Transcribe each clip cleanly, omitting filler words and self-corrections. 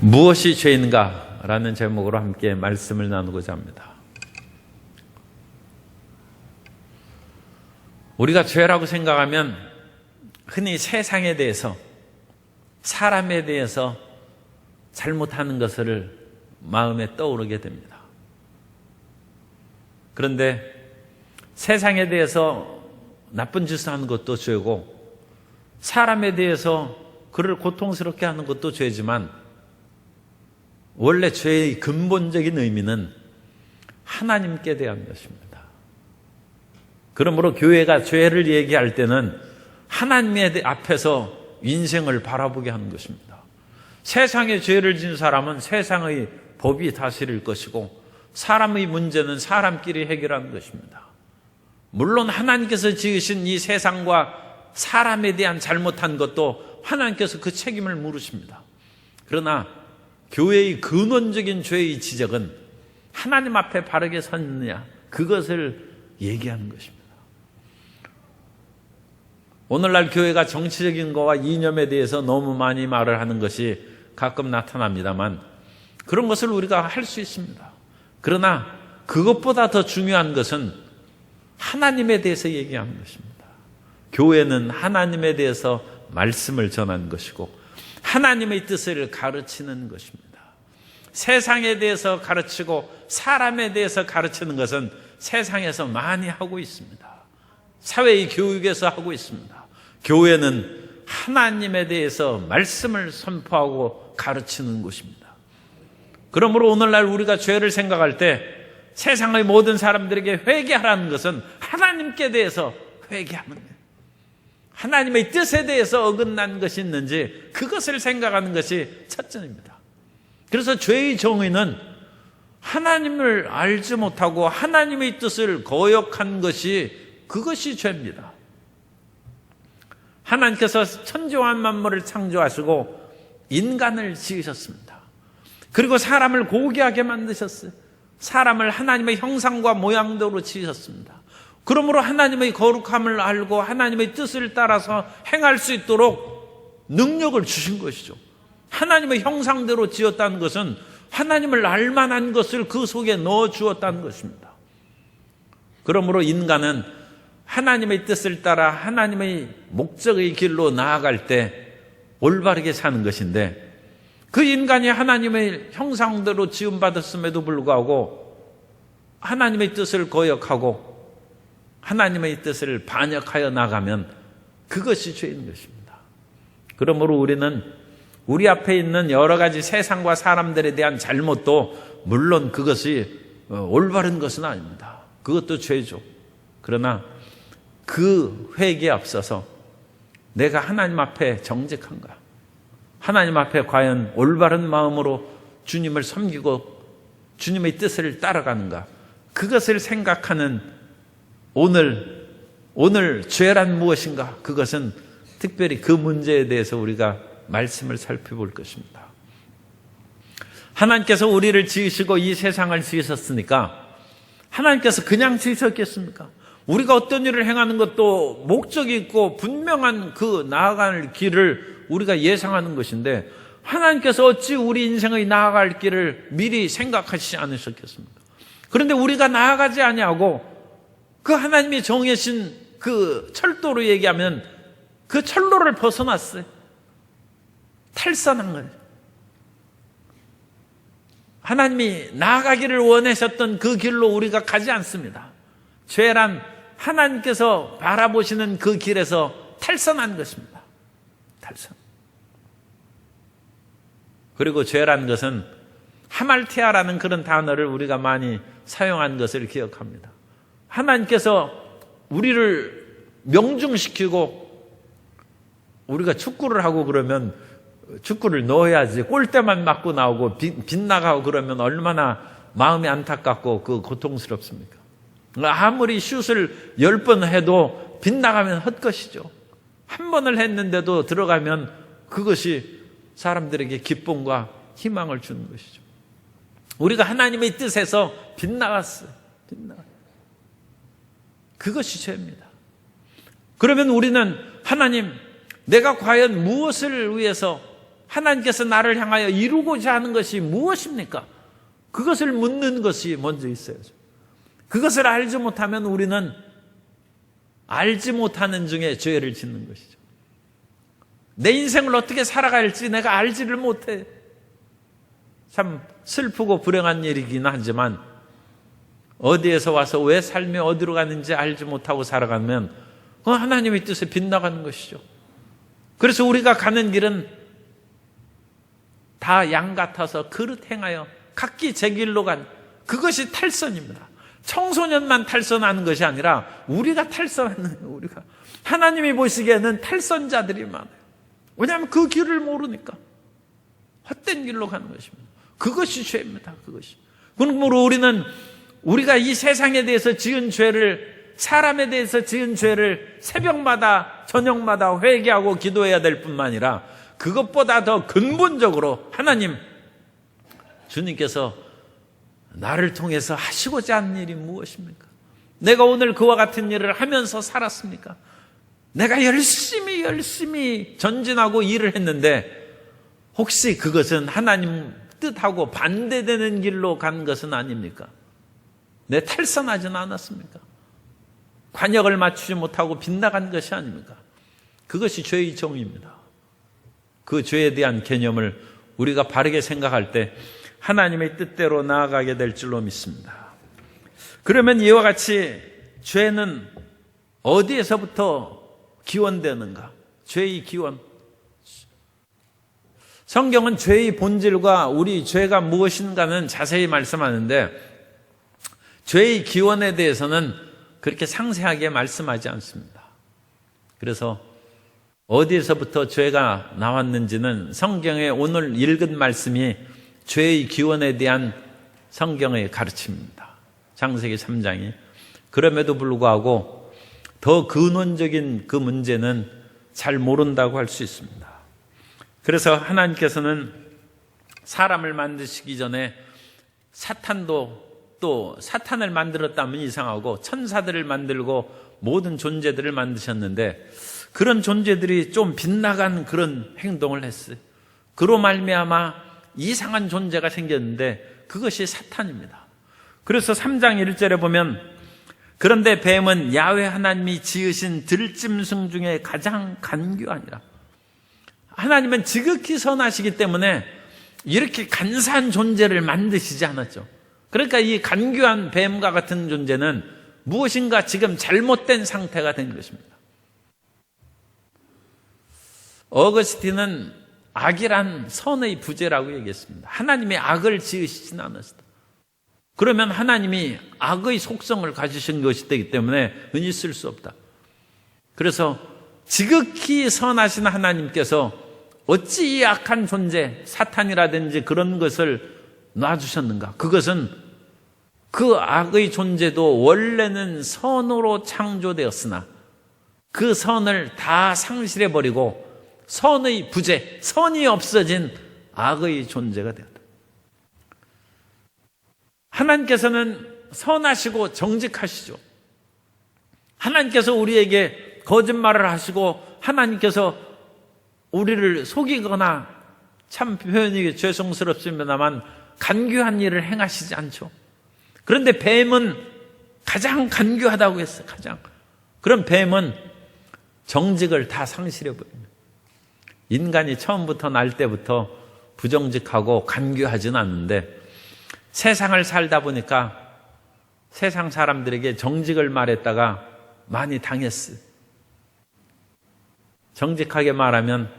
무엇이 죄인가? 라는 제목으로 함께 말씀을 나누고자 합니다. 우리가 죄라고 생각하면 흔히 세상에 대해서, 사람에 대해서 잘못하는 것을 마음에 떠오르게 됩니다. 그런데 세상에 대해서 나쁜 짓을 하는 것도 죄고, 사람에 대해서 그를 고통스럽게 하는 것도 죄지만, 원래 죄의 근본적인 의미는 하나님께 대한 것입니다. 그러므로 교회가 죄를 얘기할 때는 하나님의 앞에서 인생을 바라보게 하는 것입니다. 세상에 죄를 지은 사람은 세상의 법이 다스릴 것이고, 사람의 문제는 사람끼리 해결하는 것입니다. 물론 하나님께서 지으신 이 세상과 사람에 대한 잘못한 것도 하나님께서 그 책임을 물으십니다. 그러나 교회의 근원적인 죄의 지적은 하나님 앞에 바르게 섰느냐, 그것을 얘기하는 것입니다. 오늘날 교회가 정치적인 것과 이념에 대해서 너무 많이 말을 하는 것이 가끔 나타납니다만, 그런 것을 우리가 할 수 있습니다. 그러나 그것보다 더 중요한 것은 하나님에 대해서 얘기하는 것입니다. 교회는 하나님에 대해서 말씀을 전하는 것이고, 하나님의 뜻을 가르치는 것입니다. 세상에 대해서 가르치고 사람에 대해서 가르치는 것은 세상에서 많이 하고 있습니다. 사회의 교육에서 하고 있습니다. 교회는 하나님에 대해서 말씀을 선포하고 가르치는 곳입니다. 그러므로 오늘날 우리가 죄를 생각할 때 세상의 모든 사람들에게 회개하라는 것은 하나님께 대해서 회개하는 거예요. 하나님의 뜻에 대해서 어긋난 것이 있는지 그것을 생각하는 것이 첫째입니다. 그래서 죄의 정의는 하나님을 알지 못하고 하나님의 뜻을 거역한 것이, 그것이 죄입니다. 하나님께서 천지와 만물을 창조하시고 인간을 지으셨습니다. 그리고 사람을 고귀하게 만드셨어요. 사람을 하나님의 형상과 모양대로 지으셨습니다. 그러므로 하나님의 거룩함을 알고 하나님의 뜻을 따라서 행할 수 있도록 능력을 주신 것이죠. 하나님의 형상대로 지었다는 것은 하나님을 알만한 것을 그 속에 넣어 주었다는 것입니다. 그러므로 인간은 하나님의 뜻을 따라 하나님의 목적의 길로 나아갈 때 올바르게 사는 것인데, 그 인간이 하나님의 형상대로 지음받았음에도 불구하고 하나님의 뜻을 거역하고 하나님의 뜻을 반역하여 나가면 그것이 죄인 것입니다. 그러므로 우리는 우리 앞에 있는 여러 가지 세상과 사람들에 대한 잘못도 물론 그것이 올바른 것은 아닙니다. 그것도 죄죠. 그러나 그 회개에 앞서서 내가 하나님 앞에 정직한가? 하나님 앞에 과연 올바른 마음으로 주님을 섬기고 주님의 뜻을 따라가는가? 그것을 생각하는 오늘 죄란 무엇인가? 그것은 특별히 그 문제에 대해서 우리가 말씀을 살펴볼 것입니다. 하나님께서 우리를 지으시고 이 세상을 지으셨으니까 하나님께서 그냥 지으셨겠습니까? 우리가 어떤 일을 행하는 것도 목적이 있고 분명한 그 나아갈 길을 우리가 예상하는 것인데, 하나님께서 어찌 우리 인생의 나아갈 길을 미리 생각하시지 않으셨겠습니까? 그런데 우리가 나아가지 아니하고 그 하나님이 정하신 그 철도로 얘기하면 그 철로를 벗어났어요. 탈선한 거예요. 하나님이 나아가기를 원하셨던 그 길로 우리가 가지 않습니다. 죄란 하나님께서 바라보시는 그 길에서 탈선한 것입니다. 탈선. 그리고 죄란 것은 하말티아라는 그런 단어를 우리가 많이 사용한 것을 기억합니다. 하나님께서 우리를 명중시키고, 우리가 축구를 하고 그러면 축구를 넣어야지 골대만 맞고 나오고 빗나가고 그러면 얼마나 마음이 안타깝고 그 고통스럽습니까? 아무리 슛을 10번 해도 빗나가면 헛것이죠. 한 번을 했는데도 들어가면 그것이 사람들에게 기쁨과 희망을 주는 것이죠. 우리가 하나님의 뜻에서 빗나갔어요. 그것이 죄입니다. 그러면 우리는 하나님, 내가 과연 무엇을 위해서 하나님께서 나를 향하여 이루고자 하는 것이 무엇입니까? 그것을 묻는 것이 먼저 있어야죠. 그것을 알지 못하면 우리는 알지 못하는 중에 죄를 짓는 것이죠. 내 인생을 어떻게 살아갈지 내가 알지를 못해. 참 슬프고 불행한 일이긴 하지만 어디에서 와서 왜 삶이 어디로 가는지 알지 못하고 살아가면 그 하나님의 뜻에 빗나가는 것이죠. 그래서 우리가 가는 길은 다 양 같아서 그릇 행하여 각기 제 길로 간 그것이 탈선입니다. 청소년만 탈선하는 것이 아니라 우리가 탈선하는 거예요. 우리가 하나님이 보시기에는 탈선자들이 많아요. 왜냐하면 그 길을 모르니까 헛된 길로 가는 것입니다. 그것이 죄입니다. 그것이. 그러므로 우리는 우리가 이 세상에 대해서 지은 죄를, 사람에 대해서 지은 죄를 새벽마다 저녁마다 회개하고 기도해야 될 뿐만 아니라 그것보다 더 근본적으로 하나님, 주님께서 나를 통해서 하시고자 하는 일이 무엇입니까? 내가 오늘 그와 같은 일을 하면서 살았습니까? 내가 열심히 전진하고 일을 했는데 혹시 그것은 하나님 뜻하고 반대되는 길로 간 것은 아닙니까? 내 탈선하지는 않았습니까? 관역을 맞추지 못하고 빗나간 것이 아닙니까? 그것이 죄의 정의입니다. 그 죄에 대한 개념을 우리가 바르게 생각할 때 하나님의 뜻대로 나아가게 될 줄로 믿습니다. 그러면 이와 같이 죄는 어디에서부터 기원되는가? 죄의 기원. 성경은 죄의 본질과 우리 죄가 무엇인가는 자세히 말씀하는데 죄의 기원에 대해서는 그렇게 상세하게 말씀하지 않습니다. 그래서 어디에서부터 죄가 나왔는지는 성경의 오늘 읽은 말씀이 죄의 기원에 대한 성경의 가르침입니다. 창세기 3장이. 그럼에도 불구하고 더 근원적인 그 문제는 잘 모른다고 할 수 있습니다. 그래서 하나님께서는 사람을 만드시기 전에 또 사탄을 만들었다면 이상하고 천사들을 만들고 모든 존재들을 만드셨는데 그런 존재들이 좀 빗나간 그런 행동을 했어요. 그로 말미암아 이상한 존재가 생겼는데 그것이 사탄입니다. 그래서 3장 1절에 보면 그런데 뱀은 야훼 하나님이 지으신 들짐승 중에 가장 간교하니라. 하나님은 지극히 선하시기 때문에 이렇게 간사한 존재를 만드시지 않았죠. 그러니까 이 간교한 뱀과 같은 존재는 무엇인가 지금 잘못된 상태가 된 것입니다. 어거스틴은 악이란 선의 부재라고 얘기했습니다. 하나님이 악을 지으시진 않았다. 그러면 하나님이 악의 속성을 가지신 것이 되기 때문에 은히 쓸 수 없다. 그래서 지극히 선하신 하나님께서 어찌 이 악한 존재, 사탄이라든지 그런 것을 놔주셨는가? 그것은 그 악의 존재도 원래는 선으로 창조되었으나 그 선을 다 상실해버리고 선의 부재, 선이 없어진 악의 존재가 되었다. 하나님께서는 선하시고 정직하시죠. 하나님께서 우리에게 거짓말을 하시고 하나님께서 우리를 속이거나 참 표현이 죄송스럽습니다만 간교한 일을 행하시지 않죠. 그런데 뱀은 가장 간교하다고 했어요. 그럼 뱀은 정직을 다 상실해버립니다. 인간이 처음부터 날 때부터 부정직하고 간교하지는 않는데 세상을 살다 보니까 세상 사람들에게 정직을 말했다가 많이 당했어요. 정직하게 말하면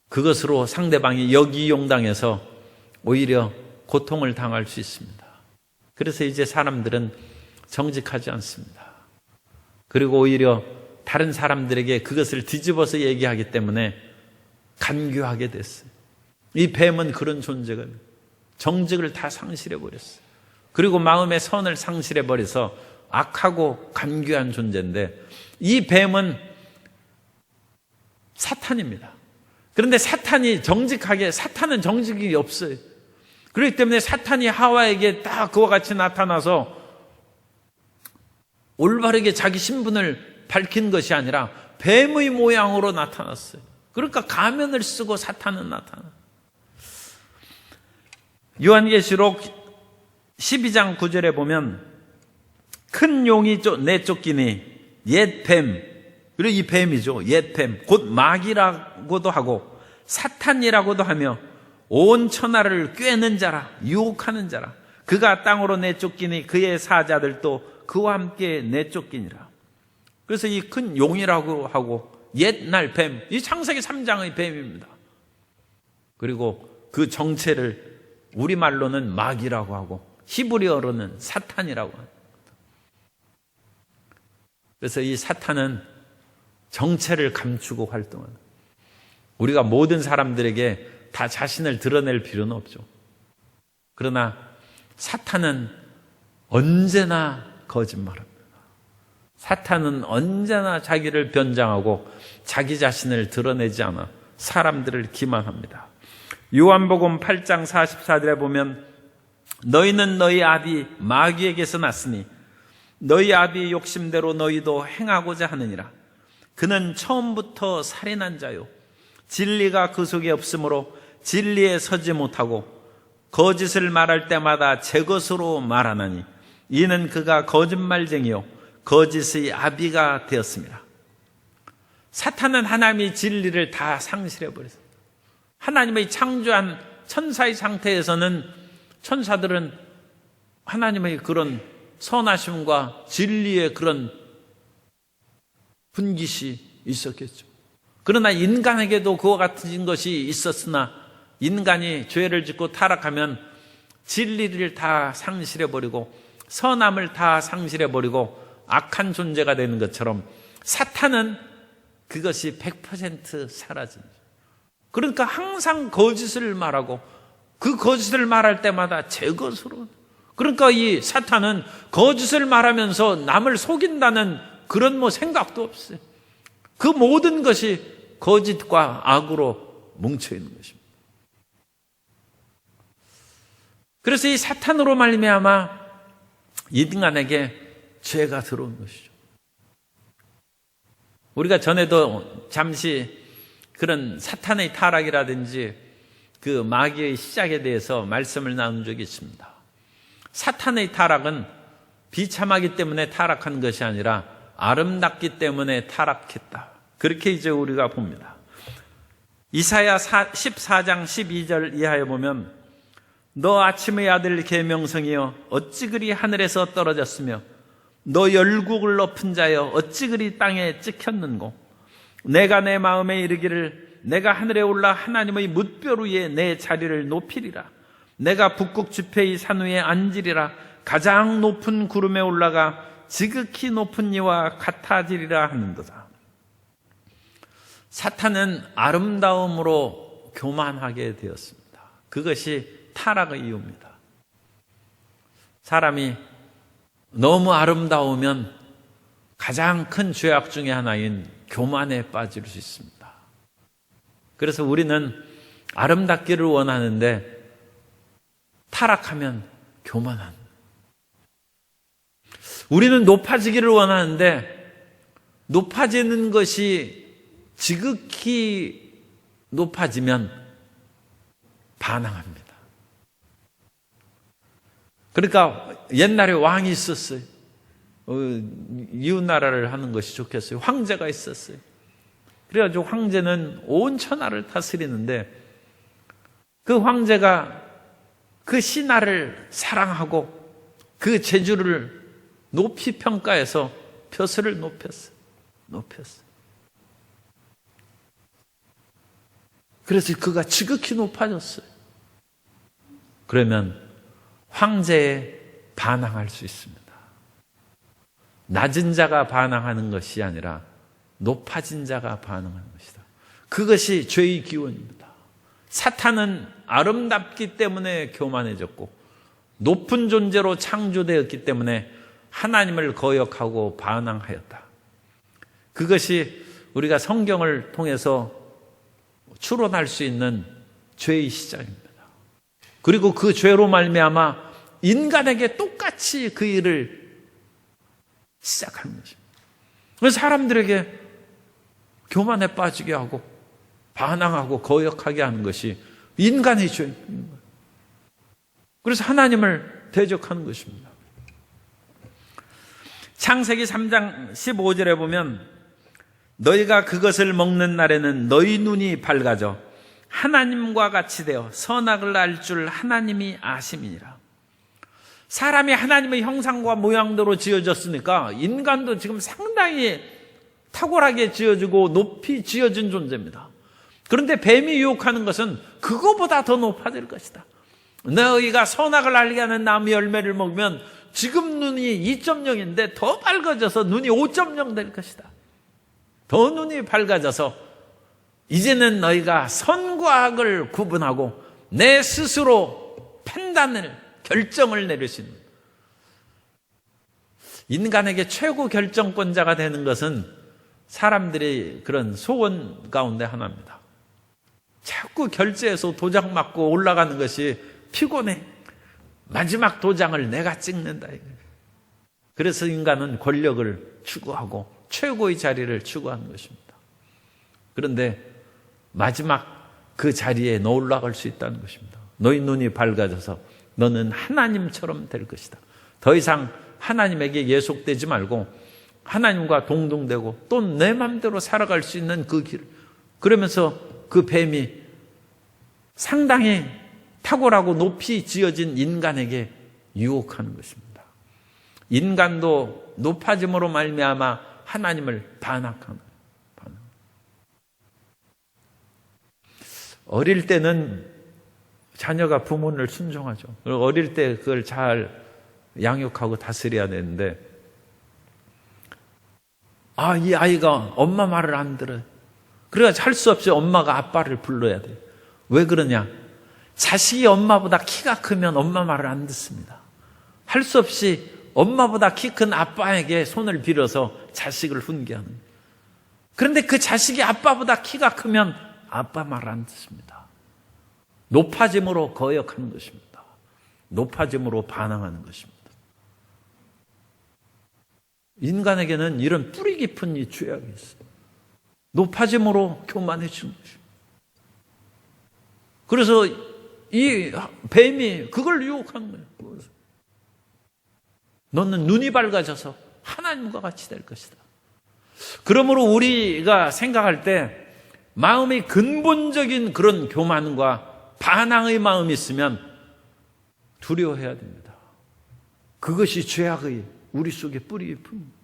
그것으로 상대방이 역이용당해서 오히려 고통을 당할 수 있습니다. 그래서 이제 사람들은 정직하지 않습니다. 그리고 오히려 다른 사람들에게 그것을 뒤집어서 얘기하기 때문에 간교하게 됐어요. 이 뱀은 그런 존재가 정직을 다 상실해버렸어요. 그리고 마음의 선을 상실해버려서 악하고 간교한 존재인데 이 뱀은 사탄입니다. 그런데 사탄은 정직이 없어요. 그렇기 때문에 사탄이 하와에게 딱 그와 같이 나타나서 올바르게 자기 신분을 밝힌 것이 아니라 뱀의 모양으로 나타났어요. 그러니까 가면을 쓰고 사탄은 나타나. 요한계시록 12장 9절에 보면 큰 용이 내쫓기니 옛 뱀, 그리고 이 뱀이죠. 옛 뱀, 곧 마귀라고도 하고 사탄이라고도 하며 온 천하를 꿰는 자라, 유혹하는 자라. 그가 땅으로 내쫓기니 그의 사자들도 그와 함께 내쫓기니라. 그래서 이 큰 용이라고 하고 옛날 뱀, 이 창세기 3장의 뱀입니다. 그리고 그 정체를 우리말로는 마귀라고 하고 히브리어로는 사탄이라고 합니다. 그래서 이 사탄은 정체를 감추고 활동합니다. 우리가 모든 사람들에게 다 자신을 드러낼 필요는 없죠. 그러나 사탄은 언제나 거짓말합니다. 사탄은 언제나 자기를 변장하고 자기 자신을 드러내지 않아 사람들을 기만합니다. 요한복음 8장 44절에 보면 너희는 너희 아비 마귀에게서 났으니 너희 아비 욕심대로 너희도 행하고자 하느니라. 그는 처음부터 살인한 자요 진리가 그 속에 없으므로 진리에 서지 못하고 거짓을 말할 때마다 제 것으로 말하나니 이는 그가 거짓말쟁이요 거짓의 아비가 되었습니다. 사탄은 하나님의 진리를 다 상실해버렸습니다. 하나님의 창조한 천사의 상태에서는 천사들은 하나님의 그런 선하심과 진리의 그런 분깃이 있었겠죠. 그러나 인간에게도 그와 같은 것이 있었으나 인간이 죄를 짓고 타락하면 진리를 다 상실해버리고 선함을 다 상실해버리고 악한 존재가 되는 것처럼 사탄은 그것이 100% 사라집니다. 그러니까 항상 거짓을 말하고 그 거짓을 말할 때마다 제 것으로, 그러니까 이 사탄은 거짓을 말하면서 남을 속인다는 그런 생각도 없어요. 그 모든 것이 거짓과 악으로 뭉쳐있는 것입니다. 그래서 이 사탄으로 말미암아 인간에게 죄가 들어온 것이죠. 우리가 전에도 잠시 그런 사탄의 타락이라든지 그 마귀의 시작에 대해서 말씀을 나눈 적이 있습니다. 사탄의 타락은 비참하기 때문에 타락한 것이 아니라 아름답기 때문에 타락했다. 그렇게 이제 우리가 봅니다. 이사야 14장 12절 이하에 보면 너 아침의 아들 계명성이여 어찌 그리 하늘에서 떨어졌으며 너 열국을 높은 자여 어찌 그리 땅에 찍혔는고 내가 내 마음에 이르기를 내가 하늘에 올라 하나님의 뭇별 위에 내 자리를 높이리라. 내가 북극 지폐의 산 위에 앉으리라. 가장 높은 구름에 올라가 지극히 높은 이와 같아지리라 하는도다. 사탄은 아름다움으로 교만하게 되었습니다. 그것이 타락의 이유입니다. 사람이 너무 아름다우면 가장 큰 죄악 중에 하나인 교만에 빠질 수 있습니다. 그래서 우리는 아름답기를 원하는데 타락하면 교만한, 우리는 높아지기를 원하는데 높아지는 것이 지극히 높아지면 반항합니다. 그러니까 옛날에 왕이 있었어요. 이웃나라를 하는 것이 좋겠어요. 황제가 있었어요. 그래가지고 황제는 온 천하를 다스리는데 그 황제가 그 신하를 사랑하고 그 재주를 높이 평가해서 벼슬을 높였어요. 그래서 그가 지극히 높아졌어요. 그러면 황제에 반항할 수 있습니다. 낮은 자가 반항하는 것이 아니라 높아진 자가 반항하는 것이다. 그것이 죄의 기원입니다. 사탄은 아름답기 때문에 교만해졌고 높은 존재로 창조되었기 때문에 하나님을 거역하고 반항하였다. 그것이 우리가 성경을 통해서 추론할 수 있는 죄의 시작입니다. 그리고 그 죄로 말미암아 인간에게 똑같이 그 일을 시작한 것입니다. 그래서 사람들에게 교만에 빠지게 하고 반항하고 거역하게 하는 것이 인간의 죄인 거예요. 그래서 하나님을 대적하는 것입니다. 창세기 3장 15절에 보면 너희가 그것을 먹는 날에는 너희 눈이 밝아져 하나님과 같이 되어 선악을 알 줄 하나님이 아심이니라. 사람이 하나님의 형상과 모양대로 지어졌으니까 인간도 지금 상당히 탁월하게 지어지고 높이 지어진 존재입니다. 그런데 뱀이 유혹하는 것은 그거보다 더 높아질 것이다. 너희가 선악을 알게 하는 나무 열매를 먹으면 지금 눈이 2.0인데 더 밝아져서 눈이 5.0 될 것이다. 더 눈이 밝아져서 이제는 너희가 선과 악을 구분하고 내 스스로 판단을, 결정을 내릴 수 있는, 인간에게 최고 결정권자가 되는 것은 사람들이 그런 소원 가운데 하나입니다. 자꾸 결제해서 도장 맞고 올라가는 것이 피곤해. 마지막 도장을 내가 찍는다. 그래서 인간은 권력을 추구하고 최고의 자리를 추구하는 것입니다. 그런데 마지막 그 자리에 너 올라갈 수 있다는 것입니다. 너희 눈이 밝아져서 너는 하나님처럼 될 것이다. 더 이상 하나님에게 예속되지 말고 하나님과 동등되고 또 내 마음대로 살아갈 수 있는 그 길, 그러면서 그 뱀이 상당히 탁월하고 높이 지어진 인간에게 유혹하는 것입니다. 인간도 높아짐으로 말미암아 하나님을 반항하는 거예요. 어릴 때는 자녀가 부모를 순종하죠. 그리고 어릴 때 그걸 잘 양육하고 다스려야 되는데, 이 아이가 엄마 말을 안 들어요. 그래서 할 수 없이 엄마가 아빠를 불러야 돼요. 왜 그러냐? 자식이 엄마보다 키가 크면 엄마 말을 안 듣습니다. 할 수 없이 엄마보다 키 큰 아빠에게 손을 빌어서 자식을 훈계하는 거예요. 그런데 그 자식이 아빠보다 키가 크면 아빠 말을 안 듣습니다. 높아짐으로 거역하는 것입니다. 높아짐으로 반항하는 것입니다. 인간에게는 이런 뿌리 깊은 이 죄악이 있어요. 높아짐으로 교만해지는 것입니다. 그래서 이 뱀이 그걸 유혹하는 거예요. 너는 눈이 밝아져서 하나님과 같이 될 것이다. 그러므로 우리가 생각할 때 마음의 근본적인 그런 교만과 반항의 마음이 있으면 두려워해야 됩니다. 그것이 죄악의 우리 속에 뿌리 깊은,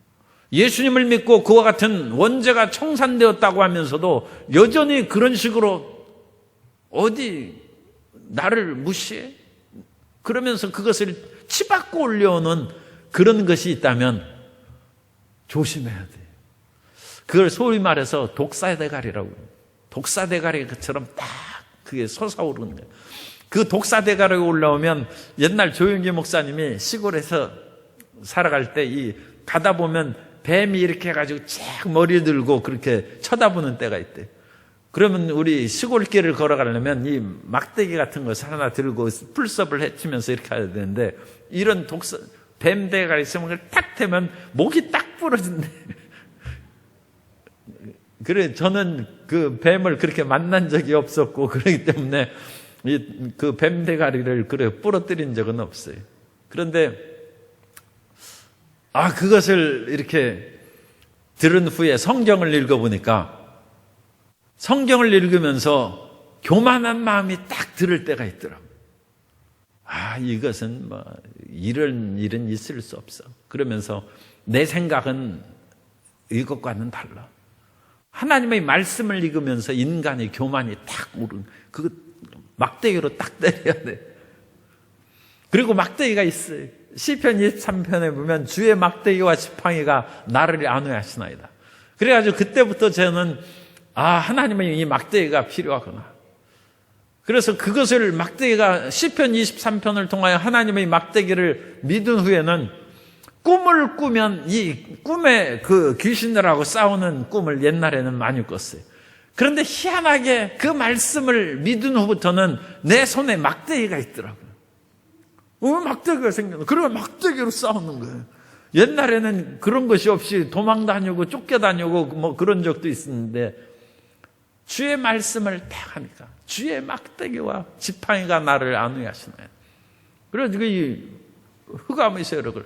예수님을 믿고 그와 같은 원죄가 청산되었다고 하면서도 여전히 그런 식으로 어디 나를 무시해? 그러면서 그것을 치받고 올려오는 그런 것이 있다면 조심해야 돼요. 그걸 소위 말해서 독사대가리라고 해요. 독사대가리처럼 딱 그게 솟아오르는 거예요. 그 독사대가리가 올라오면 옛날 조용기 목사님이 시골에서 살아갈 때 가다 보면 뱀이 이렇게 해가지고 쫙 머리 들고 그렇게 쳐다보는 때가 있대. 그러면 우리 시골길을 걸어가려면 이 막대기 같은 것을 하나 들고 풀섭을 헤치면서 이렇게 해야 되는데, 이런 뱀 대가리 있으면 그걸 탁 대면 목이 딱 부러진대. 그래, 저는 그 뱀을 그렇게 만난 적이 없었고, 그렇기 때문에 그 뱀 대가리를 그래 부러뜨린 적은 없어요. 그런데 그것을 이렇게 들은 후에 성경을 읽어보니까, 성경을 읽으면서 교만한 마음이 딱 들을 때가 있더라고요. 이것은 이런 일은 있을 수 없어. 그러면서 내 생각은 이것과는 달라. 하나님의 말씀을 읽으면서 인간의 교만이 딱 오른, 그거 막대기로 딱 때려야 돼. 그리고 막대기가 있어요. 시편 23편에 보면 주의 막대기와 지팡이가 나를 안위하시나이다. 그래가지고 그때부터 저는 하나님의 이 막대기가 필요하구나. 그래서 그것을 막대기가 시편 23편을 통하여 하나님의 막대기를 믿은 후에는 꿈을 꾸면 이 꿈에 그 귀신들하고 싸우는 꿈을 옛날에는 많이 꿨어요. 그런데 희한하게 그 말씀을 믿은 후부터는 내 손에 막대기가 있더라고요. 막대기가 생겼는, 그리고 막대기로 싸우는 거예요. 옛날에는 그런 것이 없이 도망 다니고 쫓겨 다니고 그런 적도 있었는데, 주의 말씀을 딱 하니까 주의 막대기와 지팡이가 나를 안위하시나요. 그래서 이 흑암의 세력을,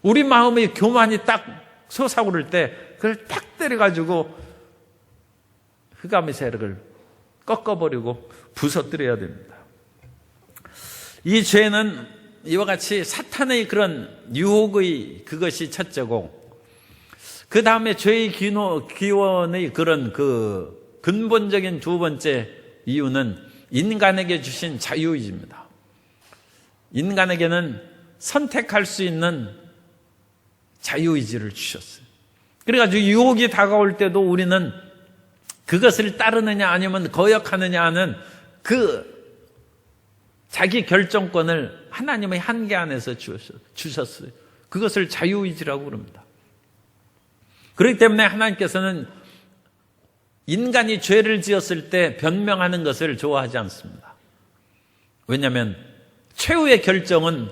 우리 마음의 교만이 딱 솟아오를 때 그걸 딱 때려가지고 흑암의 세력을 꺾어버리고 부서뜨려야 됩니다. 이 죄는 이와 같이 사탄의 그런 유혹의 그것이 첫째고, 그 다음에 죄의 기원의 그런 그 근본적인 두 번째 이유는 인간에게 주신 자유의지입니다. 인간에게는 선택할 수 있는 자유의지를 주셨어요. 그래가지고 유혹이 다가올 때도 우리는 그것을 따르느냐 아니면 거역하느냐 하는 그 자기 결정권을 하나님의 한계 안에서 주셨어요. 그것을 자유의지라고 그럽니다. 그렇기 때문에 하나님께서는 인간이 죄를 지었을 때 변명하는 것을 좋아하지 않습니다. 왜냐하면 최후의 결정은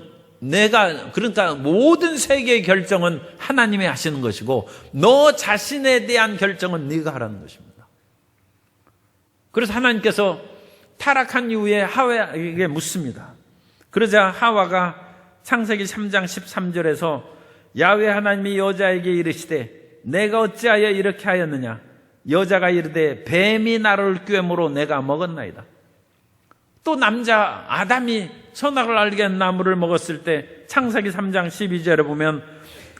그러니까 모든 세계의 결정은 하나님이 하시는 것이고 너 자신에 대한 결정은 네가 하라는 것입니다. 그래서 하나님께서 타락한 이후에 하와에게 묻습니다. 그러자 하와가 창세기 3장 13절에서 야훼 하나님이 여자에게 이르시되 내가 어찌하여 이렇게 하였느냐. 여자가 이르되 뱀이 나를 꾀므로 내가 먹었나이다. 또 남자 아담이 선악을 알게 한 나무를 먹었을 때 창세기 3장 12절에 보면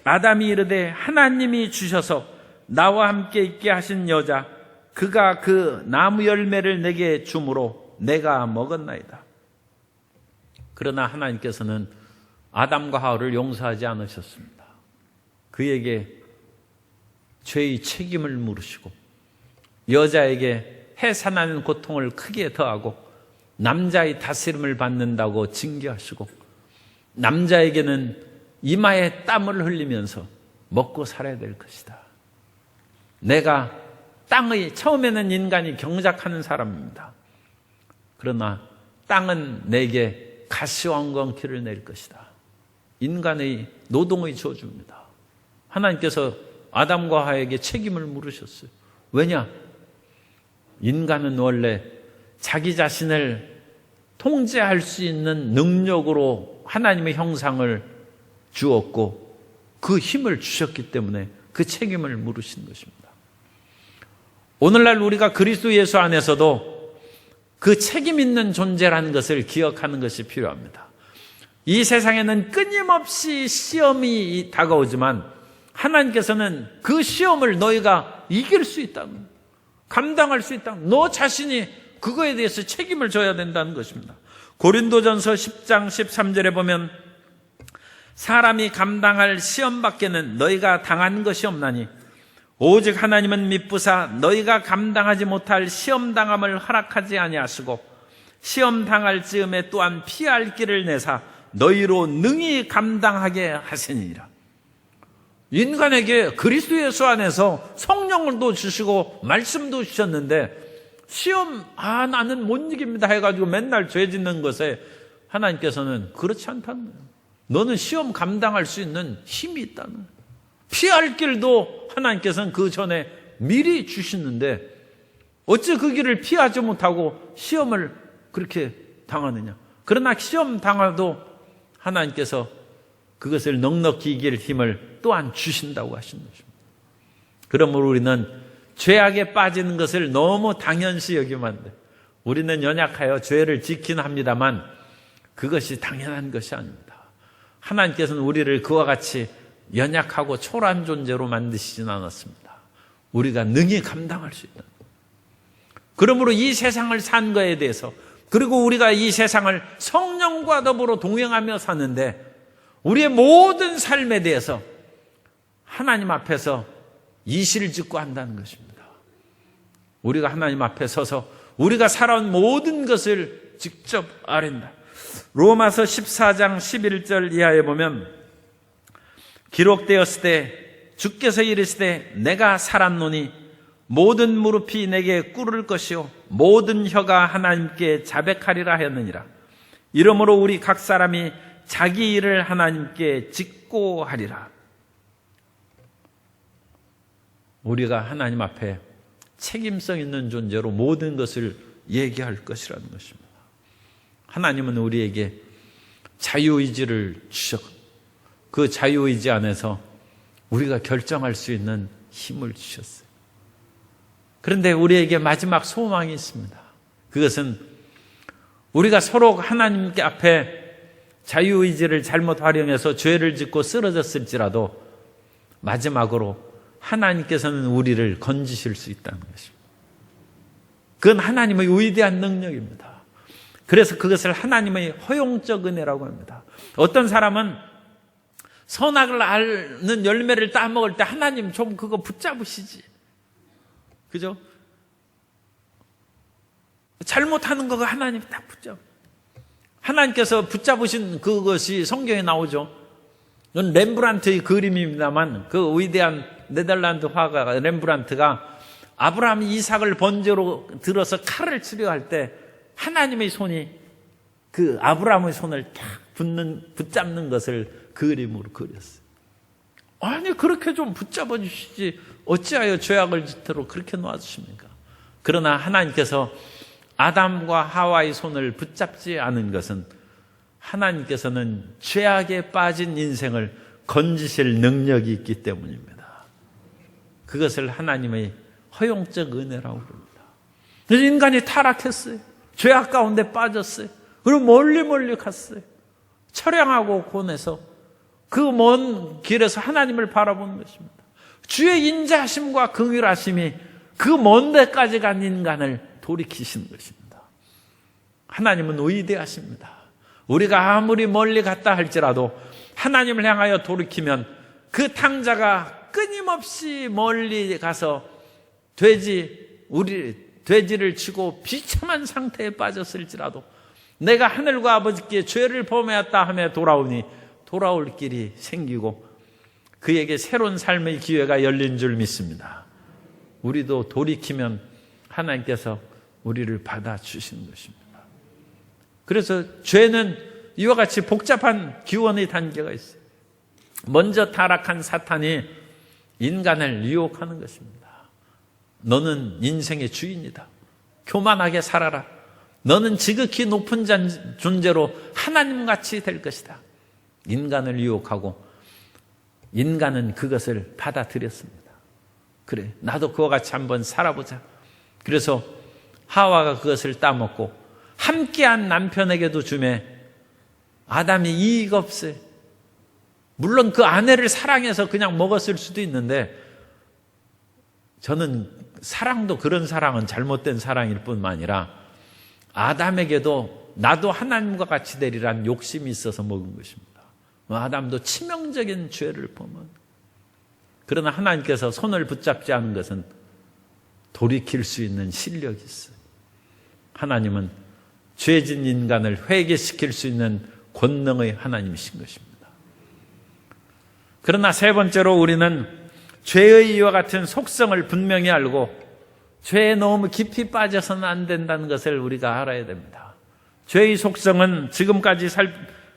아담이 이르되 하나님이 주셔서 나와 함께 있게 하신 여자 그가 그 나무 열매를 내게 주므로 내가 먹었나이다. 그러나 하나님께서는 아담과 하와를 용서하지 않으셨습니다. 그에게 죄의 책임을 물으시고 여자에게 해산하는 고통을 크게 더하고 남자의 다스림을 받는다고 징계하시고 남자에게는 이마에 땀을 흘리면서 먹고 살아야 될 것이다. 내가 처음에는 인간이 경작하는 사람입니다. 그러나 땅은 내게 가시왕건키를 낼 것이다. 인간의 노동의 저주입니다. 하나님께서 아담과 하와에게 책임을 물으셨어요. 왜냐? 인간은 원래 자기 자신을 통제할 수 있는 능력으로 하나님의 형상을 주었고 그 힘을 주셨기 때문에 그 책임을 물으신 것입니다. 오늘날 우리가 그리스도 예수 안에서도 그 책임 있는 존재라는 것을 기억하는 것이 필요합니다. 이 세상에는 끊임없이 시험이 다가오지만 하나님께서는 그 시험을 너희가 이길 수 있다는, 감당할 수 있다는, 너 자신이 그거에 대해서 책임을 져야 된다는 것입니다. 고린도전서 10장 13절에 보면 사람이 감당할 시험 밖에는 너희가 당한 것이 없나니 오직 하나님은 미쁘사 너희가 감당하지 못할 시험당함을 허락하지 아니하시고 시험당할 즈음에 또한 피할 길을 내사 너희로 능히 감당하게 하시니라. 인간에게 그리스도 예수 안에서 성령도 주시고 말씀도 주셨는데 시험 나는 못 이깁니다 해가지고 맨날 죄 짓는 것에 하나님께서는 그렇지 않다는 거예요. 너는 시험 감당할 수 있는 힘이 있다는 거예요. 피할 길도 하나님께서는 그 전에 미리 주시는데 어찌 그 길을 피하지 못하고 시험을 그렇게 당하느냐. 그러나 시험 당하도 하나님께서 그것을 넉넉히 이길 힘을 또한 주신다고 하시는 것입니다. 그러므로 우리는 죄악에 빠지는 것을 너무 당연시 여기면 안 돼. 우리는 연약하여 죄를 지키긴 합니다만 그것이 당연한 것이 아닙니다. 하나님께서는 우리를 그와 같이 연약하고 초라한 존재로 만드시진 않았습니다. 우리가 능히 감당할 수 있다. 그러므로 이 세상을 산 거에 대해서, 그리고 우리가 이 세상을 성령과 더불어 동행하며 사는데 우리의 모든 삶에 대해서 하나님 앞에서 이실을 짓고 한다는 것입니다. 우리가 하나님 앞에 서서 우리가 살아온 모든 것을 직접 아랜다. 로마서 14장 11절 이하에 보면 기록되었을 때 주께서 이르시되 내가 살았노니 모든 무릎이 내게 꿇을 것이요 모든 혀가 하나님께 자백하리라 하였느니라. 이러므로 우리 각 사람이 자기 일을 하나님께 짓고 하리라. 우리가 하나님 앞에 책임성 있는 존재로 모든 것을 얘기할 것이라는 것입니다. 하나님은 우리에게 자유의지를 주셨고 그 자유의지 안에서 우리가 결정할 수 있는 힘을 주셨어요. 그런데 우리에게 마지막 소망이 있습니다. 그것은 우리가 서로 하나님께 앞에 자유의지를 잘못 활용해서 죄를 짓고 쓰러졌을지라도 마지막으로 하나님께서는 우리를 건지실 수 있다는 것입니다. 그건 하나님의 위대한 능력입니다. 그래서 그것을 하나님의 허용적 은혜라고 합니다. 어떤 사람은 선악을 아는 열매를 따먹을 때 하나님 좀 그거 붙잡으시지. 그죠? 잘못하는 거가 하나님 딱 붙잡아. 하나님께서 붙잡으신 그것이 성경에 나오죠. 이건 렘브란트의 그림입니다만 그 위대한 네덜란드 화가 렘브란트가 아브라함이 이삭을 번제로 들어서 칼을 치려 할 때 하나님의 손이 그 아브라함의 손을 딱 붙잡는 것을 그림으로 그렸어요. 아니 그렇게 좀 붙잡아 주시지 어찌하여 죄악을 짓도록 그렇게 놓아주십니까? 그러나 하나님께서 아담과 하와의 손을 붙잡지 않은 것은 하나님께서는 죄악에 빠진 인생을 건지실 능력이 있기 때문입니다. 그것을 하나님의 허용적 은혜라고 부릅니다. 그래서 인간이 타락했어요. 죄악 가운데 빠졌어요. 그리고 멀리 갔어요. 처량하고 곤해서 그 먼 길에서 하나님을 바라보는 것입니다. 주의 인자하심과 긍휼하심이 그 먼 데까지 간 인간을 돌이키시는 것입니다. 하나님은 위대하십니다. 우리가 아무리 멀리 갔다 할지라도 하나님을 향하여 돌이키면 그 탕자가 끊임없이 멀리 가서 돼지를 치고 비참한 상태에 빠졌을지라도 내가 하늘과 아버지께 죄를 범하였다 하며 돌아오니 돌아올 길이 생기고 그에게 새로운 삶의 기회가 열린 줄 믿습니다. 우리도 돌이키면 하나님께서 우리를 받아주시는 것입니다. 그래서 죄는 이와 같이 복잡한 기원의 단계가 있어요. 먼저 타락한 사탄이 인간을 유혹하는 것입니다. 너는 인생의 주인이다. 교만하게 살아라. 너는 지극히 높은 존재로 하나님같이 될 것이다. 인간을 유혹하고 인간은 그것을 받아들였습니다. 그래, 나도 그와 같이 한번 살아보자. 그래서 하와가 그것을 따먹고 함께한 남편에게도 주매 아담이 이의가 없어요. 물론 그 아내를 사랑해서 그냥 먹었을 수도 있는데 저는 사랑도 그런 사랑은 잘못된 사랑일 뿐만 아니라 아담에게도 나도 하나님과 같이 되리란 욕심이 있어서 먹은 것입니다. 아담도 치명적인 죄를 범한. 그러나 하나님께서 손을 붙잡지 않은 것은 돌이킬 수 있는 실력이 있어요. 하나님은 죄진 인간을 회개시킬 수 있는 권능의 하나님이신 것입니다. 그러나 세 번째로 우리는 죄의 이와 같은 속성을 분명히 알고 죄에 너무 깊이 빠져서는 안 된다는 것을 우리가 알아야 됩니다. 죄의 속성은 지금까지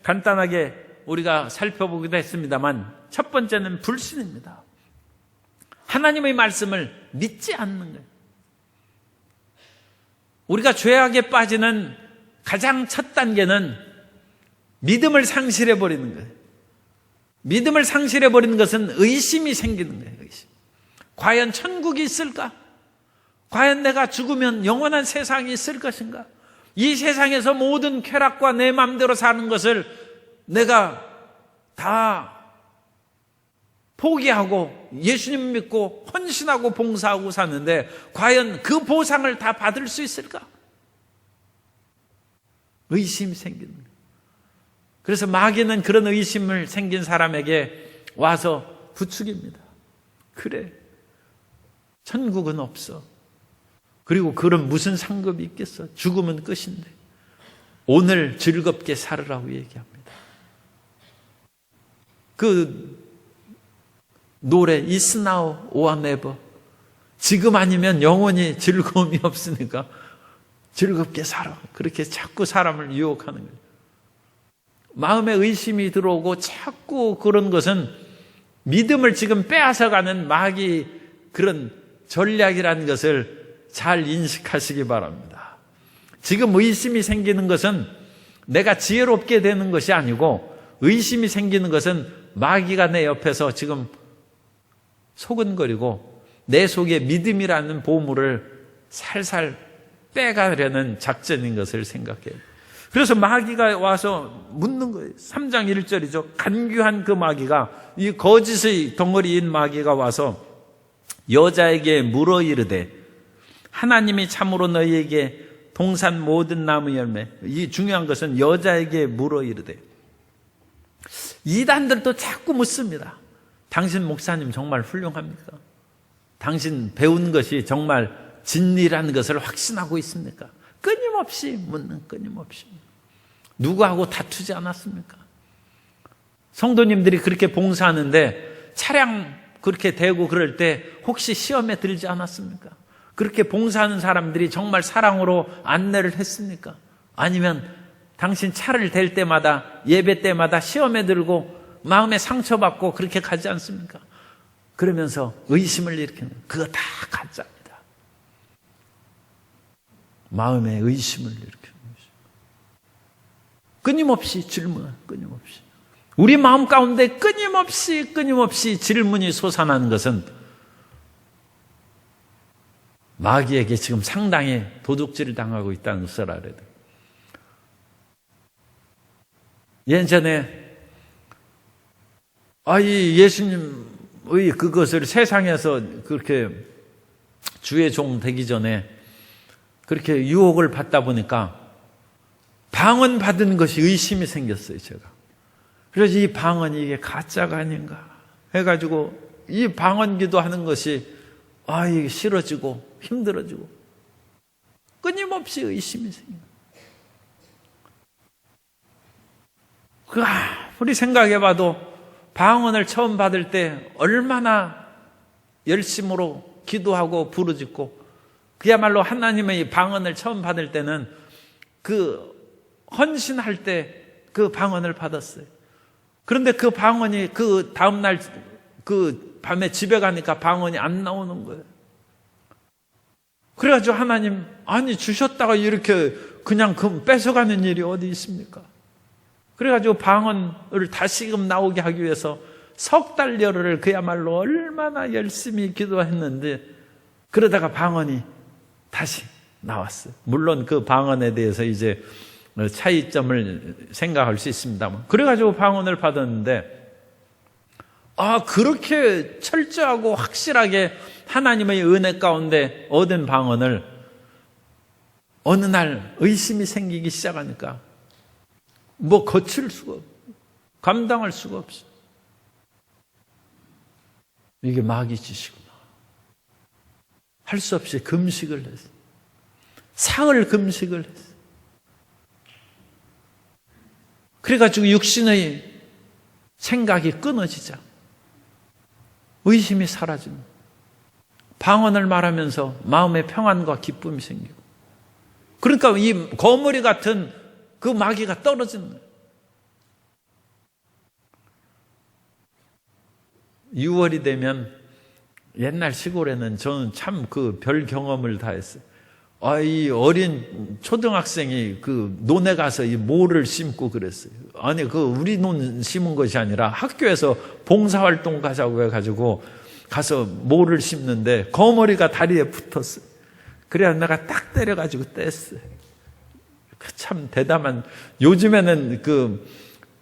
간단하게 우리가 살펴보기도 했습니다만 첫 번째는 불신입니다. 하나님의 말씀을 믿지 않는 거예요. 우리가 죄악에 빠지는 가장 첫 단계는 믿음을 상실해버리는 거예요. 믿음을 상실해버리는 것은 의심이 생기는 거예요. 의심. 과연 천국이 있을까? 과연 내가 죽으면 영원한 세상이 있을 것인가? 이 세상에서 모든 쾌락과 내 마음대로 사는 것을 내가 다 포기하고 예수님 믿고 헌신하고 봉사하고 사는데 과연 그 보상을 다 받을 수 있을까? 의심이 생기는 거예요. 그래서 마귀는 그런 의심을 생긴 사람에게 와서 부추깁니다. 그래, 천국은 없어. 그리고 그런 무슨 상급이 있겠어? 죽으면 끝인데 오늘 즐겁게 살으라고 얘기합니다. 그 노래 It's now or never, 지금 아니면 영원히 즐거움이 없으니까 즐겁게 살아. 그렇게 자꾸 사람을 유혹하는 거예요. 마음에 의심이 들어오고 자꾸 그런 것은 믿음을 지금 빼앗아가는 마귀 그런 전략이라는 것을 잘 인식하시기 바랍니다. 지금 의심이 생기는 것은 내가 지혜롭게 되는 것이 아니고, 의심이 생기는 것은 마귀가 내 옆에서 지금 소근거리고 내 속에 믿음이라는 보물을 살살 빼가려는 작전인 것을 생각해요. 그래서 마귀가 와서 묻는 거예요. 3장 1절이죠. 간교한 그 마귀가, 이 거짓의 덩어리인 마귀가 와서 여자에게 물어 이르되, 하나님이 참으로 너희에게 동산 모든 나무 열매, 이 중요한 것은 여자에게 물어 이르되, 이단들도 자꾸 묻습니다. 당신 목사님 정말 훌륭합니까? 당신 배운 것이 정말 진리라는 것을 확신하고 있습니까? 끊임없이 묻는, 끊임없이. 누구하고 다투지 않았습니까? 성도님들이 그렇게 봉사하는데 차량 그렇게 대고 그럴 때 혹시 시험에 들지 않았습니까? 그렇게 봉사하는 사람들이 정말 사랑으로 안내를 했습니까? 아니면 당신 차를 댈 때마다, 예배 때마다 시험에 들고 마음에 상처받고 그렇게 가지 않습니까? 그러면서 의심을 일으키는, 그거 다 가짜입니다. 마음에 의심을 일으키는 것입니다. 끊임없이 질문, 끊임없이. 우리 마음 가운데 끊임없이 질문이 솟아나는 것은 마귀에게 지금 상당히 도둑질을 당하고 있다는 것을 알아야 돼요. 예전에 이 예수님의 그것을 세상에서 그렇게 주의 종 되기 전에 그렇게 유혹을 받다 보니까 방언 받은 것이 의심이 생겼어요, 제가. 그래서 이 방언이 이게 가짜가 아닌가 해가지고 이 방언 기도하는 것이 이게 싫어지고 힘들어지고 끊임없이 의심이 생겨요. 우리 생각해봐도 방언을 처음 받을 때 얼마나 열심으로 기도하고 부르짖고, 그야말로 하나님의 방언을 처음 받을 때는 그 헌신할 때 그 방언을 받았어요. 그런데 그 방언이 그 다음날 그 밤에 집에 가니까 방언이 안 나오는 거예요. 그래가지고 하나님, 주셨다가 이렇게 그냥 뺏어가는 일이 어디 있습니까? 그래가지고 방언을 다시금 나오게 하기 위해서 석 달여를 그야말로 얼마나 열심히 기도했는데, 그러다가 방언이 다시 나왔어요. 물론 그 방언에 대해서 이제 차이점을 생각할 수 있습니다만, 그래가지고 방언을 받았는데, 그렇게 철저하고 확실하게 하나님의 은혜 가운데 얻은 방언을 어느 날 의심이 생기기 시작하니까 거칠 수가 없어. 감당할 수가 없어. 이게 마귀 짓이구나. 할 수 없이 금식을 했어. 사흘 금식을 했어. 그래가지고 육신의 생각이 끊어지자 의심이 사라집니다. 방언을 말하면서 마음의 평안과 기쁨이 생기고, 그러니까 이 거머리 같은 그 마귀가 떨어지는 거예요. 6월이 되면 옛날 시골에는 저는 참 그 별 경험을 다 했어요. 이 어린 초등학생이 그 논에 가서 이 모를 심고 그랬어요. 우리 논 심은 것이 아니라 학교에서 봉사활동 가자고 해가지고 가서 모를 심는데 거머리가 다리에 붙었어요. 그래야 내가 딱 때려가지고 뗐어요. 참 대담한, 요즘에는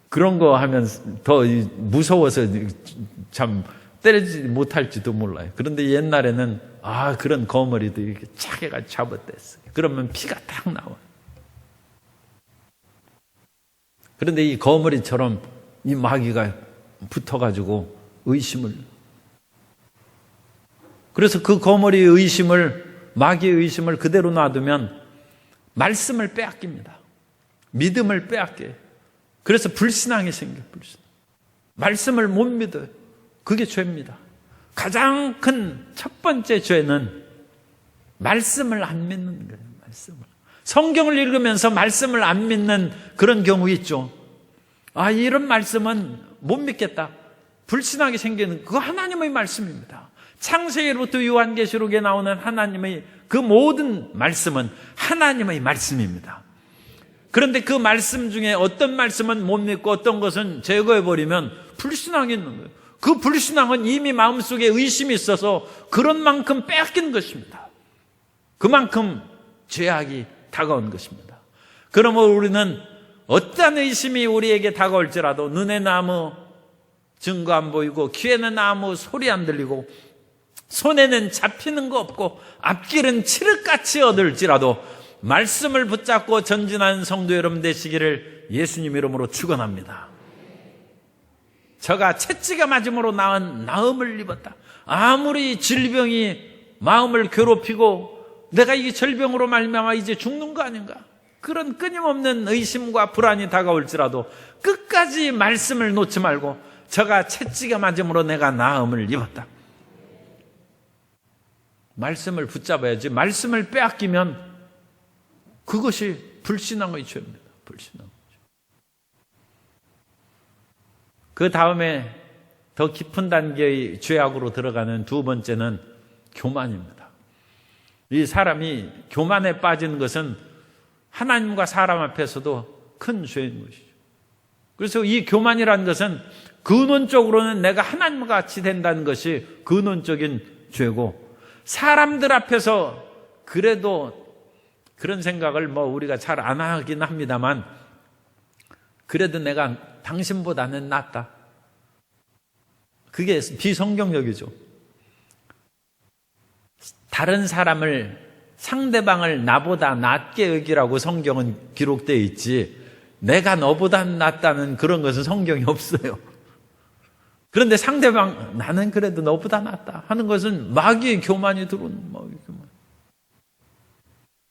그런 거 하면 더 무서워서 참 때리지 못할지도 몰라요. 그런데 옛날에는 그런 거머리도 이렇게 차게가 잡아댔어요. 그러면 피가 딱 나와요. 그런데 이 거머리처럼 이 마귀가 붙어가지고 의심을, 그래서 그 거머리의 의심을, 마귀의 의심을 그대로 놔두면 말씀을 빼앗깁니다. 믿음을 빼앗겨요. 그래서 불신앙이 생겨요. 말씀을 못 믿어요. 그게 죄입니다. 가장 큰 첫 번째 죄는 말씀을 안 믿는 거예요. 말씀을. 성경을 읽으면서 말씀을 안 믿는 그런 경우 있죠. 이런 말씀은 못 믿겠다. 불신하게 생기는, 그거 하나님의 말씀입니다. 창세기로부터 요한계시록에 나오는 하나님의 그 모든 말씀은 하나님의 말씀입니다. 그런데 그 말씀 중에 어떤 말씀은 못 믿고 어떤 것은 제거해버리면 불신앙이 있는 거예요. 그 불신앙은 이미 마음속에 의심이 있어서 그런 만큼 빼앗긴 것입니다. 그만큼 죄악이 다가온 것입니다. 그러므로 우리는 어떠한 의심이 우리에게 다가올지라도 눈에는 아무 증거 안 보이고 귀에는 아무 소리 안 들리고 손에는 잡히는 거 없고 앞길은 칠흑같이 얻을지라도 말씀을 붙잡고 전진하는 성도 여러분 되시기를 예수님 이름으로 축원합니다. 저가 채찍에 맞음으로 나음을 입었다. 아무리 질병이 마음을 괴롭히고 내가 이 질병으로 말미암아 이제 죽는 거 아닌가, 그런 끊임없는 의심과 불안이 다가올지라도 끝까지 말씀을 놓지 말고 저가 채찍에 맞음으로 내가 나음을 입었다. 말씀을 붙잡아야지. 말씀을 빼앗기면 그것이 불신앙의 죄입니다. 불신앙. 그 다음에 더 깊은 단계의 죄악으로 들어가는 두 번째는 교만입니다. 이 사람이 교만에 빠지는 것은 하나님과 사람 앞에서도 큰 죄인 것이죠. 그래서 이 교만이라는 것은 근원적으로는 내가 하나님과 같이 된다는 것이 근원적인 죄고, 사람들 앞에서 그래도 그런 생각을 우리가 잘 안 하긴 합니다만, 그래도 내가 당신보다는 낫다. 그게 비성경적이죠. 다른 사람을, 상대방을 나보다 낫게 여기라고 성경은 기록되어 있지, 내가 너보다 낫다는 그런 것은 성경이 없어요. 그런데 상대방, 나는 그래도 너보다 낫다 하는 것은 마귀의 교만이 들어오는 마귀의 교만.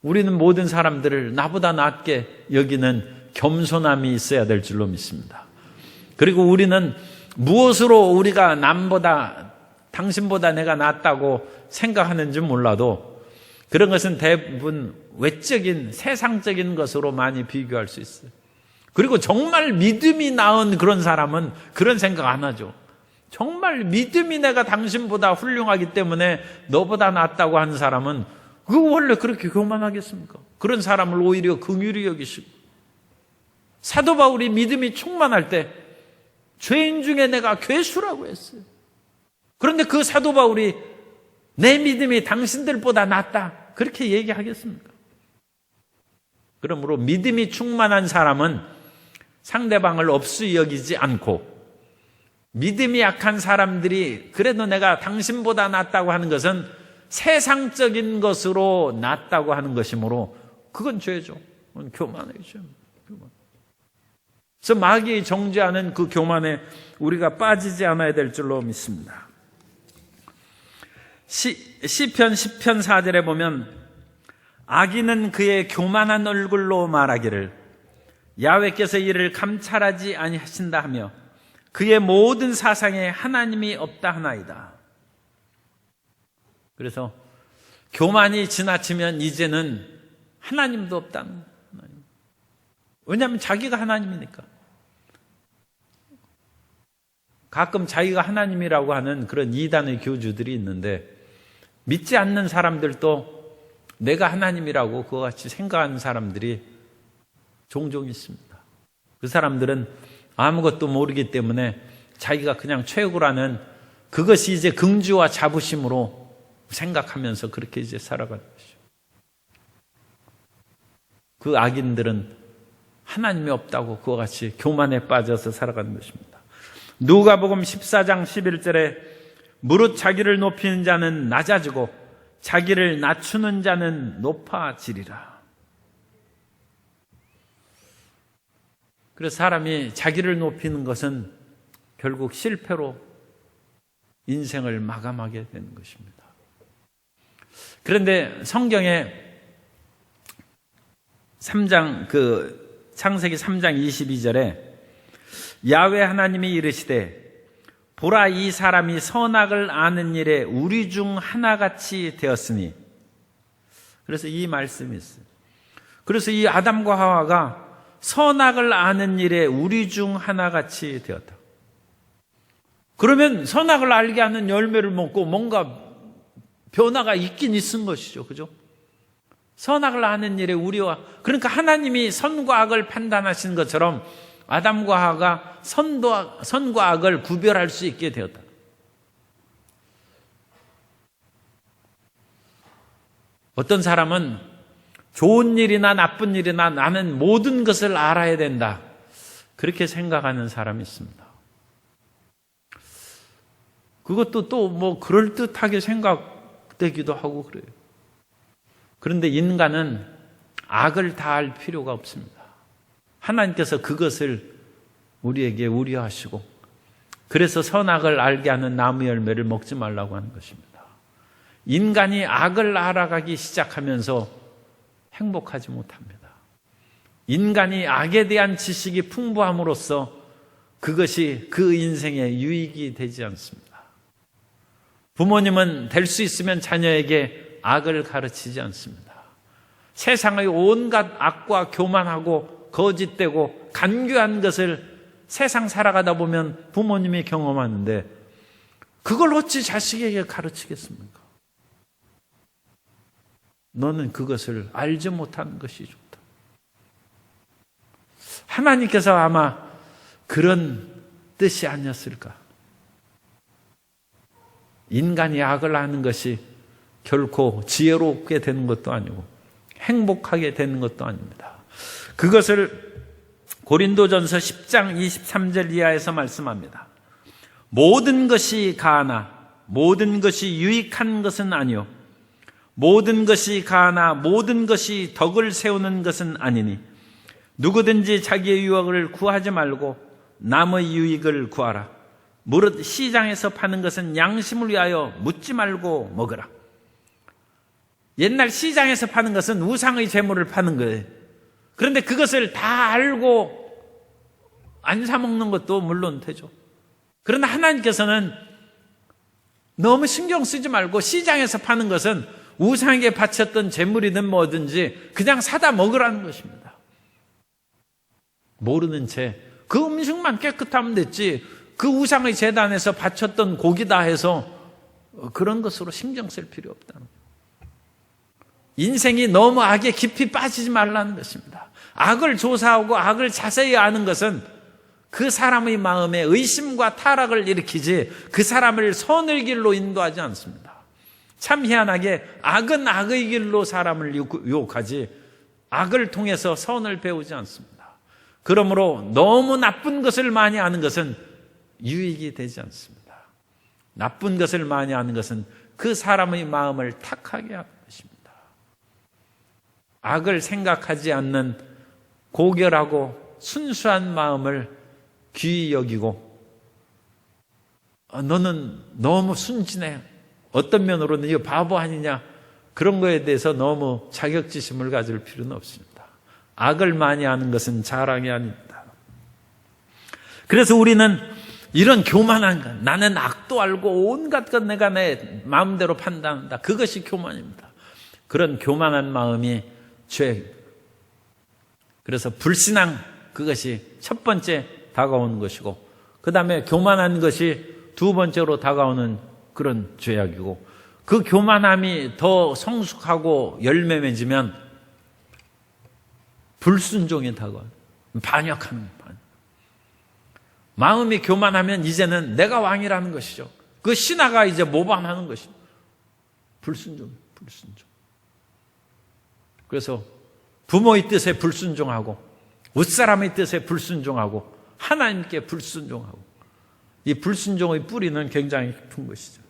우리는 모든 사람들을 나보다 낫게 여기는 겸손함이 있어야 될 줄로 믿습니다. 그리고 우리는 무엇으로 우리가 남보다, 당신보다 내가 낫다고 생각하는지 몰라도 그런 것은 대부분 외적인 세상적인 것으로 많이 비교할 수 있어요. 그리고 정말 믿음이 나은 그런 사람은 그런 생각 안 하죠. 정말 믿음이 내가 당신보다 훌륭하기 때문에 너보다 낫다고 하는 사람은 그거 원래 그렇게 교만하겠습니까? 그런 사람을 오히려 긍휼히 여기시고, 사도 바울이 믿음이 충만할 때 죄인 중에 내가 괴수라고 했어요. 그런데 그 사도 바울이 내 믿음이 당신들보다 낫다 그렇게 얘기하겠습니까? 그러므로 믿음이 충만한 사람은 상대방을 없이 여기지 않고, 믿음이 약한 사람들이 그래도 내가 당신보다 낫다고 하는 것은 세상적인 것으로 낫다고 하는 것이므로 그건 죄죠. 그건 교만의 죄입니다. 그래서 마귀의 정죄하는 그 교만에 우리가 빠지지 않아야 될 줄로 믿습니다. 시편 10편 4절에 보면 악인은 그의 교만한 얼굴로 말하기를 야훼께서 이를 감찰하지 아니하신다 하며 그의 모든 사상에 하나님이 없다 하나이다. 그래서 교만이 지나치면 이제는 하나님도 없다는 거예요. 왜냐하면 자기가 하나님이니까. 가끔 자기가 하나님이라고 하는 그런 이단의 교주들이 있는데, 믿지 않는 사람들도 내가 하나님이라고 그와 같이 생각하는 사람들이 종종 있습니다. 그 사람들은 아무것도 모르기 때문에 자기가 그냥 최고라는 그것이 이제 긍지와 자부심으로 생각하면서 그렇게 이제 살아가는 것이죠. 그 악인들은 하나님이 없다고 그와 같이 교만에 빠져서 살아가는 것입니다. 누가복음 14장 11절에 무릇 자기를 높이는 자는 낮아지고 자기를 낮추는 자는 높아지리라. 그래서 사람이 자기를 높이는 것은 결국 실패로 인생을 마감하게 되는 것입니다. 그런데 성경에 3장 창세기 3장 22절에 야훼 하나님이 이르시되 보라 이 사람이 선악을 아는 일에 우리 중 하나같이 되었으니, 그래서 이 말씀이 있어요. 그래서 이 아담과 하와가 선악을 아는 일에 우리 중 하나같이 되었다. 그러면 선악을 알게 하는 열매를 먹고 뭔가 변화가 있긴 있은 것이죠. 그죠? 선악을 하는 일에 우리와, 그러니까 하나님이 선과 악을 판단하신 것처럼 아담과 하와가 선과 악을 구별할 수 있게 되었다. 어떤 사람은 좋은 일이나 나쁜 일이나 나는 모든 것을 알아야 된다, 그렇게 생각하는 사람이 있습니다. 그것도 또 뭐 그럴듯하게 생각되기도 하고 그래요. 그런데 인간은 악을 다 알 필요가 없습니다. 하나님께서 그것을 우리에게 우려하시고, 그래서 선악을 알게 하는 나무 열매를 먹지 말라고 하는 것입니다. 인간이 악을 알아가기 시작하면서 행복하지 못합니다. 인간이 악에 대한 지식이 풍부함으로써 그것이 그 인생의 유익이 되지 않습니다. 부모님은 될 수 있으면 자녀에게 악을 가르치지 않습니다. 세상의 온갖 악과 교만하고 거짓되고 간교한 것을 세상 살아가다 보면 부모님이 경험하는데, 그걸 어찌 자식에게 가르치겠습니까? 너는 그것을 알지 못하는 것이 좋다. 하나님께서 아마 그런 뜻이 아니었을까? 인간이 악을 하는 것이 결코 지혜롭게 되는 것도 아니고 행복하게 되는 것도 아닙니다. 그것을 고린도전서 10장 23절 이하에서 말씀합니다. 모든 것이 가하나 모든 것이 유익한 것은 아니요, 모든 것이 가하나 모든 것이 덕을 세우는 것은 아니니 누구든지 자기의 유익을 구하지 말고 남의 유익을 구하라. 무릇 시장에서 파는 것은 양심을 위하여 묻지 말고 먹으라. 옛날 시장에서 파는 것은 우상의 재물을 파는 거예요. 그런데 그것을 다 알고 안 사 먹는 것도 물론 되죠. 그러나 하나님께서는 너무 신경 쓰지 말고 시장에서 파는 것은 우상에게 바쳤던 재물이든 뭐든지 그냥 사다 먹으라는 것입니다. 모르는 채 그 음식만 깨끗하면 됐지, 그 우상의 제단에서 바쳤던 고기다 해서 그런 것으로 신경 쓸 필요 없다는 거예요. 인생이 너무 악에 깊이 빠지지 말라는 것입니다. 악을 조사하고 악을 자세히 아는 것은 그 사람의 마음에 의심과 타락을 일으키지 그 사람을 선의 길로 인도하지 않습니다. 참 희한하게 악은 악의 길로 사람을 유혹하지 악을 통해서 선을 배우지 않습니다. 그러므로 너무 나쁜 것을 많이 아는 것은 유익이 되지 않습니다. 나쁜 것을 많이 아는 것은 그 사람의 마음을 탁하게 하는 것입니다. 악을 생각하지 않는 고결하고 순수한 마음을 귀히 여기고, 너는 너무 순진해, 어떤 면으로는 이거 바보 아니냐, 그런 거에 대해서 너무 자격지심을 가질 필요는 없습니다. 악을 많이 아는 것은 자랑이 아닙니다. 그래서 우리는 이런 교만한 것, 나는 악도 알고 온갖 것 내가 내 마음대로 판단한다, 그것이 교만입니다. 그런 교만한 마음이 죄. 그래서 불신앙, 그것이 첫 번째 다가오는 것이고, 그 다음에 교만한 것이 두 번째로 다가오는 그런 죄악이고, 그 교만함이 더 성숙하고 열매 맺으면 불순종이 다가와요. 반역하는 반. 마음이 교만하면 이제는 내가 왕이라는 것이죠. 그 신하가 이제 모방하는 것입니다. 불순종. 그래서 부모의 뜻에 불순종하고 윗사람의 뜻에 불순종하고 하나님께 불순종하고, 이 불순종의 뿌리는 굉장히 깊은 것이죠.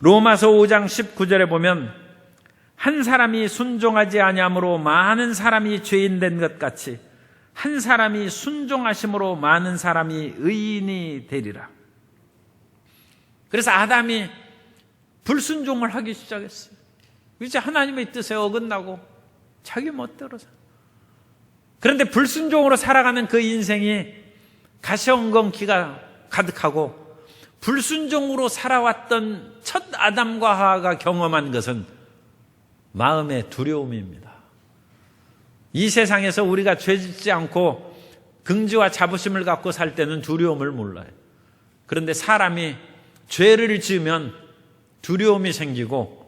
로마서 5장 19절에 보면 한 사람이 순종하지 아니함으로 많은 사람이 죄인 된 것 같이 한 사람이 순종하심으로 많은 사람이 의인이 되리라. 그래서 아담이 불순종을 하기 시작했어요. 이제 하나님의 뜻에 어긋나고 자기 멋대로 살아. 그런데 불순종으로 살아가는 그 인생이 가시엉겅기가 가득하고, 불순종으로 살아왔던 첫 아담과 하와가 경험한 것은 마음의 두려움입니다. 이 세상에서 우리가 죄짓지 않고 긍지와 자부심을 갖고 살 때는 두려움을 몰라요. 그런데 사람이 죄를 지으면 두려움이 생기고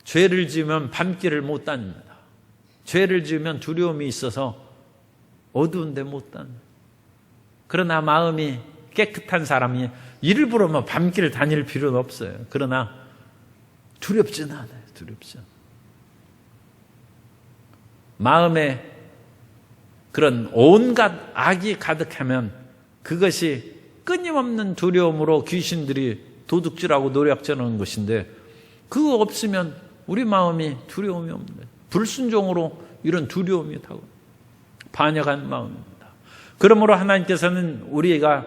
죄를 지으면 밤길을 못 다닙니다. 죄를 지으면 두려움이 있어서 어두운데 못 다닙니다. 그러나 마음이 깨끗한 사람이 일부러 뭐 밤길 다닐 필요는 없어요. 그러나 두렵진 않아요. 두렵지 않아요. 마음에 그런 온갖 악이 가득하면 그것이 끊임없는 두려움으로 귀신들이 도둑질하고 노략질하는 것인데, 그거 없으면 우리 마음이 두려움이 없는 거예요. 불순종으로 이런 두려움이 타고 반역한 마음입니다. 그러므로 하나님께서는 우리가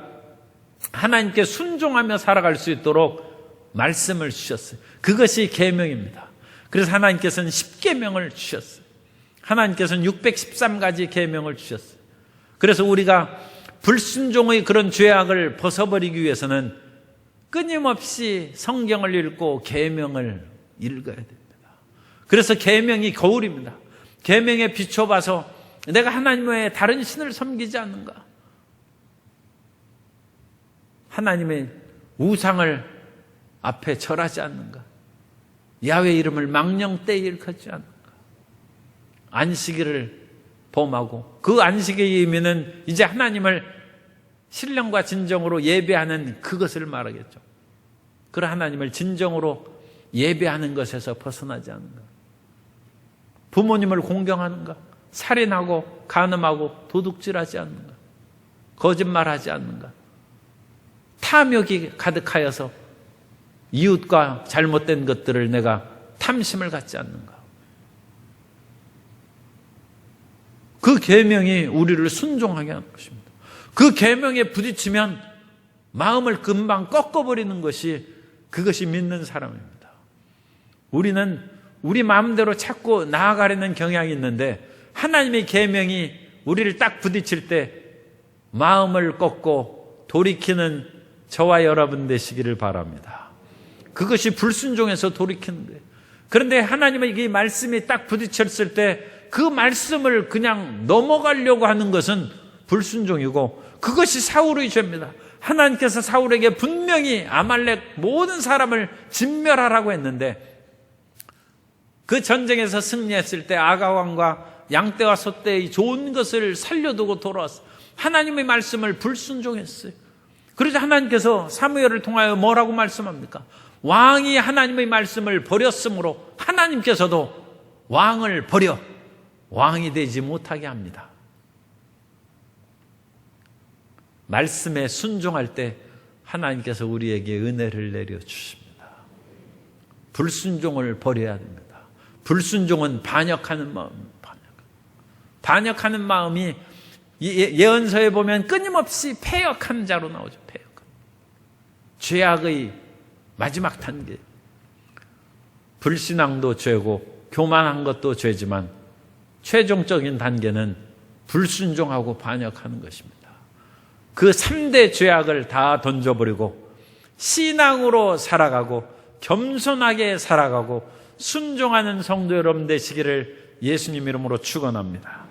하나님께 순종하며 살아갈 수 있도록 말씀을 주셨어요. 그것이 계명입니다. 그래서 하나님께서는 10계명을 주셨어요. 하나님께서는 613가지 계명을 주셨어요. 그래서 우리가 불순종의 그런 죄악을 벗어버리기 위해서는 끊임없이 성경을 읽고 계명을 읽어야 됩니다. 그래서 계명이 거울입니다. 계명에 비춰봐서 내가 하나님 외에 다른 신을 섬기지 않는가? 하나님의 우상을 앞에 절하지 않는가? 야훼 이름을 망령되이 일컫지 않는가? 안식일을 범하고, 그 안식의 의미는 이제 하나님을 신령과 진정으로 예배하는 그것을 말하겠죠. 그런 하나님을 진정으로 예배하는 것에서 벗어나지 않는가? 부모님을 공경하는가? 살인하고 간음하고 도둑질하지 않는가? 거짓말하지 않는가? 탐욕이 가득하여서 이웃과 잘못된 것들을 내가 탐심을 갖지 않는가? 그 계명이 우리를 순종하게 하는 것입니다. 그 계명에 부딪히면 마음을 금방 꺾어버리는 것이, 그것이 믿는 사람입니다. 우리는 우리 마음대로 자꾸 나아가려는 경향이 있는데, 하나님의 계명이 우리를 딱 부딪힐 때 마음을 꺾고 돌이키는 저와 여러분 되시기를 바랍니다. 그것이 불순종에서 돌이키는 거예요. 그런데 하나님의 이 말씀이 딱 부딪혔을 때 그 말씀을 그냥 넘어가려고 하는 것은 불순종이고, 그것이 사울의 죄입니다. 하나님께서 사울에게 분명히 아말렉 모든 사람을 진멸하라고 했는데, 그 전쟁에서 승리했을 때 아가왕과 양떼와 소떼의 좋은 것을 살려두고 돌아왔어요. 하나님의 말씀을 불순종했어요. 그래서 하나님께서 사무엘을 통하여 뭐라고 말씀합니까? 왕이 하나님의 말씀을 버렸으므로 하나님께서도 왕을 버려 왕이 되지 못하게 합니다. 말씀에 순종할 때 하나님께서 우리에게 은혜를 내려주십니다. 불순종을 버려야 됩니다. 불순종은 반역하는 마음입니다. 반역하는 마음이 예언서에 보면 끊임없이 패역한 자로 나오죠. 패역한. 죄악의 마지막 단계. 불신앙도 죄고 교만한 것도 죄지만 최종적인 단계는 불순종하고 반역하는 것입니다. 그 3대 죄악을 다 던져버리고 신앙으로 살아가고 겸손하게 살아가고 순종하는 성도 여러분 되시기를 예수님 이름으로 축원합니다.